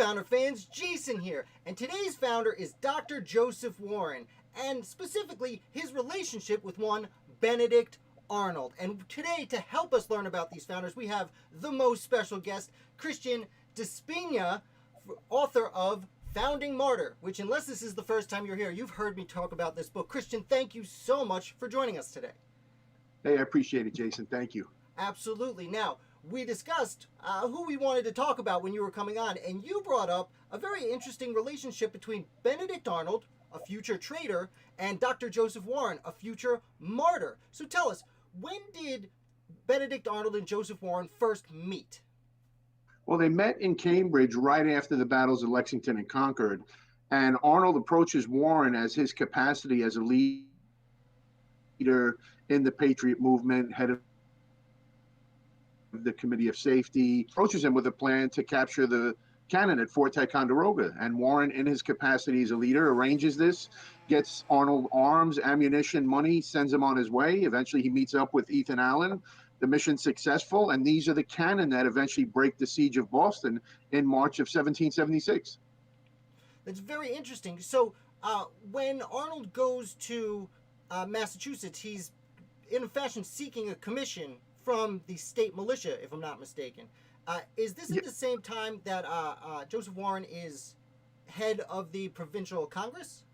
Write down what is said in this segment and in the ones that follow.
Founder fans, Jason here, and today's founder is Dr. Joseph Warren, and specifically his relationship with one Benedict Arnold. And today, to help us learn about these founders, we have the most special guest, Christian Spigna, author of Founding Martyr, which, unless this is the first time you're here, you've heard me talk about this book. Christian, thank you so much for joining us today. Hey, I appreciate it, Jason. Thank you. Absolutely. Now, we discussed who we wanted to talk about when you were coming on, and you brought up a very interesting relationship between Benedict Arnold, a future traitor, and Dr. Joseph Warren, a future martyr. So tell us, when did Benedict Arnold and Joseph Warren first meet? Well, they met in Cambridge right after the battles of Lexington and Concord, and Arnold approaches Warren as his capacity as a leader in the Patriot movement, head of the Committee of Safety, approaches him with a plan to capture the cannon at Fort Ticonderoga. And Warren, in his capacity as a leader, arranges this, gets Arnold arms, ammunition, money, sends him on his way. Eventually, he meets up with Ethan Allen. The mission's successful, and these are the cannon that eventually break the siege of Boston in March of 1776. That's very interesting. So when Arnold goes to Massachusetts, he's in a fashion seeking a commission from the state militia, if I'm not mistaken. Is this at the same time that Joseph Warren is head of the provincial Congress?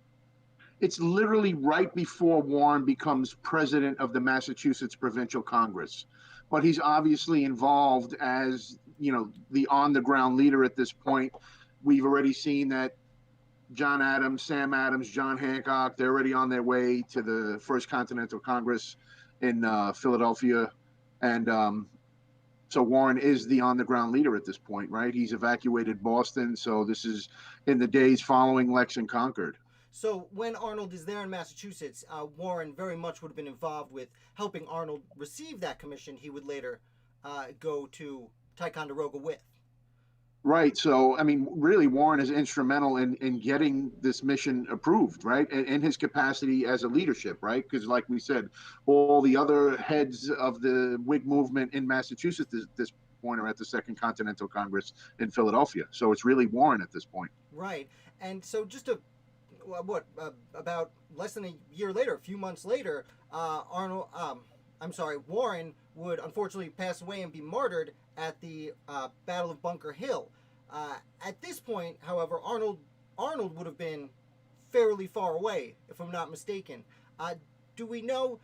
It's literally right before Warren becomes president of the Massachusetts Provincial Congress. But he's obviously involved as, the on-the-ground leader at this point. We've already seen that John Adams, Sam Adams, John Hancock, they're already on their way to the First Continental Congress in Philadelphia. And so Warren is the on-the-ground leader at this point, right? He's evacuated Boston, so this is in the days following Lex and Concord. So when Arnold is there in Massachusetts, Warren very much would have been involved with helping Arnold receive that commission he would later go to Ticonderoga with. Right. So, really, Warren is instrumental in getting this mission approved, right? In his capacity as a leadership, right? Because like we said, all the other heads of the Whig movement in Massachusetts at this point are at the Second Continental Congress in Philadelphia. So it's really Warren at this point. Right. And so just about less than a year later, a few months later, Warren would unfortunately pass away and be martyred at the Battle of Bunker Hill. At this point, however, Arnold would have been fairly far away, if I'm not mistaken. Do we know,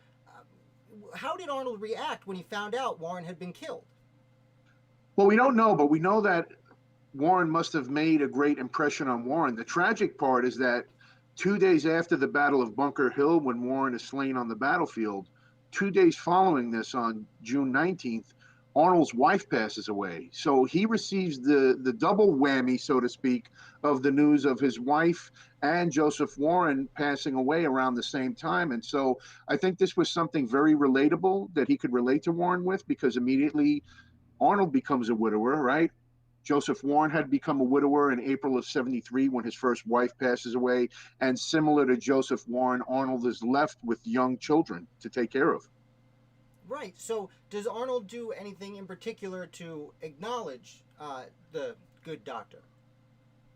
how did Arnold react when he found out Warren had been killed? Well, we don't know, but we know that Warren must have made a great impression on Warren. The tragic part is that 2 days after the Battle of Bunker Hill, when Warren is slain on the battlefield, 2 days following this, on June 19th, Arnold's wife passes away. So he receives the double whammy, so to speak, of the news of his wife and Joseph Warren passing away around the same time. And so I think this was something very relatable that he could relate to Warren with, because immediately Arnold becomes a widower, right? Joseph Warren had become a widower in April of 73 when his first wife passes away. And similar to Joseph Warren, Arnold is left with young children to take care of. Right. So does Arnold do anything in particular to acknowledge the good doctor?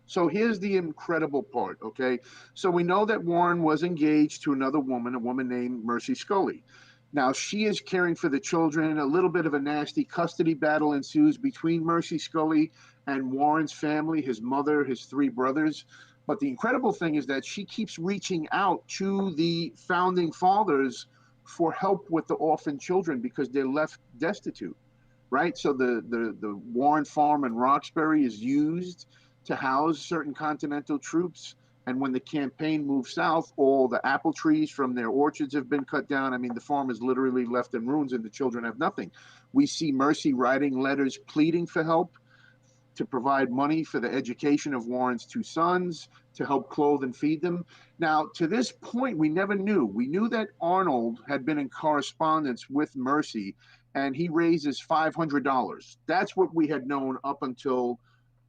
So here's the incredible part, okay? So we know that Warren was engaged to another woman, a woman named Mercy Scully. Now, she is caring for the children. A little bit of a nasty custody battle ensues between Mercy Scully and Warren's family, his mother, his three brothers. But the incredible thing is that she keeps reaching out to the founding fathers for help with the orphan children because they're left destitute, right? So the Warren farm in Roxbury is used to house certain Continental troops. And when the campaign moves south, all the apple trees from their orchards have been cut down. The farm is literally left in ruins and the children have nothing. We see Mercy writing letters pleading for help, to provide money for the education of Warren's two sons, to help clothe and feed them. Now, to this point, we never knew. We knew that Arnold had been in correspondence with Mercy, and he raises $500. That's what we had known up until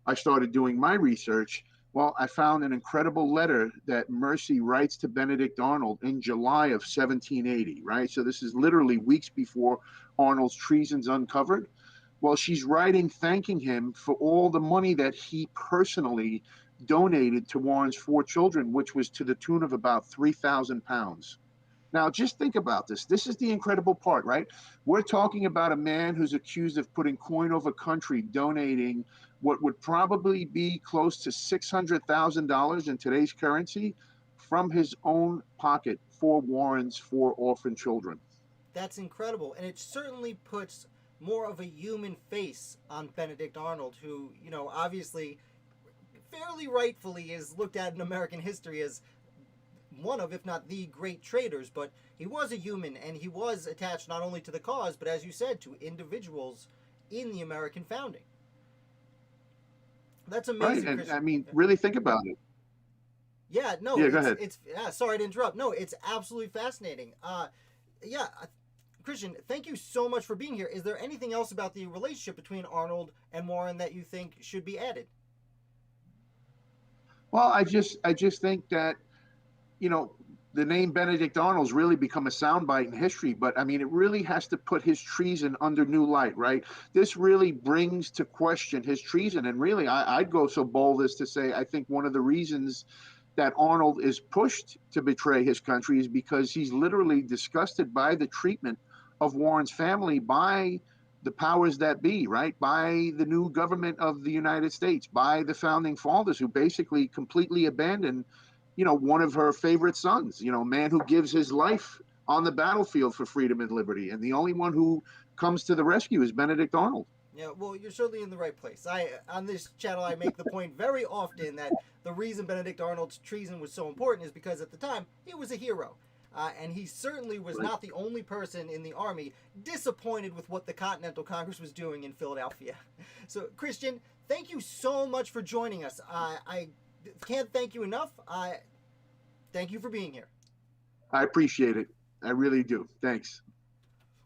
I started doing my research. Well, I found an incredible letter that Mercy writes to Benedict Arnold in July of 1780, right? So this is literally weeks before Arnold's treason's uncovered. Well, she's writing thanking him for all the money that he personally donated to Warren's 4 children, which was to the tune of about £3,000. Now, just think about this. This is the incredible part, right? We're talking about a man who's accused of putting coin over country, donating what would probably be close to $600,000 in today's currency from his own pocket for Warren's 4 orphan children. That's incredible, and it certainly puts more of a human face on Benedict Arnold, who, you know, obviously, fairly rightfully is looked at in American history as one of, if not the great traitors, but he was a human, and he was attached not only to the cause, but as you said, to individuals in the American founding. That's Right. amazing, And I Christian. mean, really think about it. Yeah, no, Yeah, go ahead. it's yeah, sorry to interrupt. No, it's absolutely fascinating. Yeah, Christian, thank you so much for being here. Is there anything else about the relationship between Arnold and Warren that you think should be added? Well, I just think that, you know, the name Benedict Arnold's really become a soundbite in history, but I mean, it really has to put his treason under new light, right? This really brings to question his treason. And really, I'd go so bold as to say, I think one of the reasons that Arnold is pushed to betray his country is because he's literally disgusted by the treatment of Warren's family by the powers that be, right? By the new government of the United States, by the founding fathers who basically completely abandoned, one of her favorite sons, a man who gives his life on the battlefield for freedom and liberty. And the only one who comes to the rescue is Benedict Arnold. Yeah, well, you're certainly in the right place. On this channel, I make the point very often that the reason Benedict Arnold's treason was so important is because at the time he was a hero, and he certainly was not the only person in the army disappointed with what the Continental Congress was doing in Philadelphia. So, Christian, thank you so much for joining us. I can't thank you enough. Thank you for being here. I appreciate it. I really do. Thanks.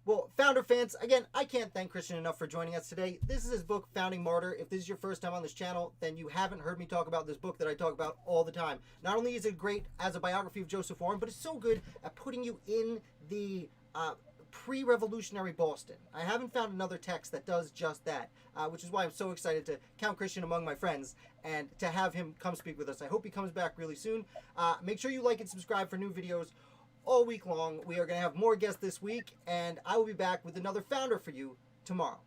Well, Founder fans, again, I can't thank Christian enough for joining us today. This is his book, Founding Martyr. If this is your first time on this channel, then you haven't heard me talk about this book that I talk about all the time. Not only is it great as a biography of Joseph Warren, but it's so good at putting you in the pre-revolutionary Boston. I haven't found another text that does just that, which is why I'm so excited to count Christian among my friends and to have him come speak with us. I hope he comes back really soon. Make sure you like and subscribe for new videos all week long. We are going to have more guests this week, and I will be back with another founder for you tomorrow.